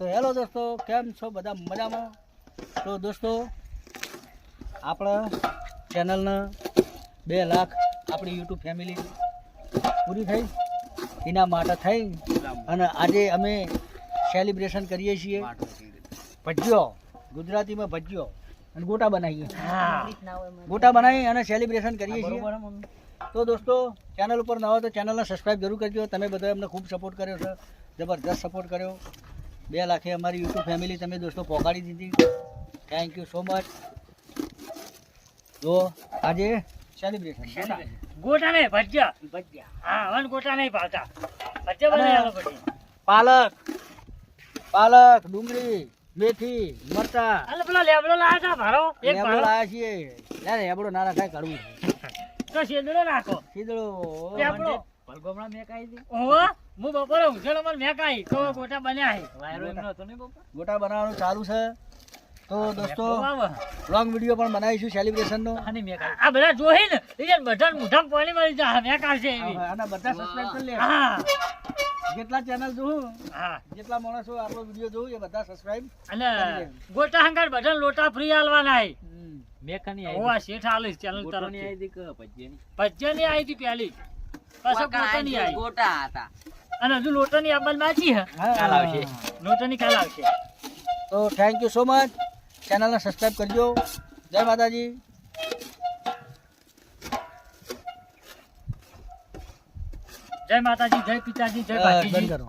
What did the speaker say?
Hello દોસ્તો, કેમ છો બધા મજામાં? તો દોસ્તો આપણા ચેનલને 2 લાખ આપણી યુટ્યુબ ફેમિલી પૂરી થઈ, એના માટે થઈ અને આજે અમે સેલિબ્રેશન કરીએ છીએ. ભજીયો, ગુજરાતીમાં ભજીયો અને ગોટા બનાવીએ. ગોટા બનાવી અને સેલિબ્રેશન કરીએ છીએ. તો દોસ્તો ચેનલ ઉપર નવા તો ચેનલને સબસ્ક્રાઈબ જરૂર કરજો. તમે બધા અમને ખૂબ સપોર્ટ કર્યો છે, જબરદસ્ત સપોર્ટ કર્યો. 2 લાખે અમારી યુટ્યુબ ફેમિલી તમે દોસ્તો પહોંચાડી દીધી. Thank you so much. તો આજે સેલિબ્રેશન ગોટા નહીં ભજીયા. હા મને ગોટા નહીં ભાવતા, ભજીયા બનાવ્યા પછી. પાલક, ડુંગળી, મેથી, મરચા. અલે પેલો લેબડો લાયા તા ભારો એક લેબડો ભારો લાયા છીએ. યાર લેબડો ના રાખાય, કડવું તો શેદડો નાખો. સીધડો લેબડો ભલગોમણા મેકાઈ દી. ઓહો હું બપોરે ઊંઘેલો મને મેકાઈ તો ગોટા બન્યા હે. વાયરો એમનો હતો ને બાપા. ગોટા બનાવવાનું ચાલુ છે. તો દોસ્તો વાહ. લોંગ વિડીયો પણ બનાવીશું સેલિબ્રેશનનો. આની મેકાઈ. આ બધા જોઈ ને એટલે બધા મોઢામાં પાણી મળી જાય મેકાશે એવી. આના બધા સબસ્ક્રાઇબ કરી લે. હા જેટલા ચેનલ જોઉં, હા જેટલા માણસો આપણો વિડીયો જોઉં એ બધા સબસ્ક્રાઇબ. અને ગોટા હંગાર બધા લોટા ફ્રી આલવાના હે. મેકાની ઓ આવી. આ શેઠ આલીશ ચેનલ ગોટોની તરફથી. આવી દી કે ભજીયાની. ભજીયાની આવી હતી પહેલી, પાછા ગોટાની આવી. ગોટા હતા. અને હજુ લોટાની આવવાની બાકી હે. કાલ આવશે. લોટાની કાલ આવશે. તો થેન્ક યુ સો મચ. ચેનલને સબસ્ક્રાઇબ કરજો. જય માતાજી. જય માતાજી, જય પિતાજી, જય બંધ ભાતીજી. કરો.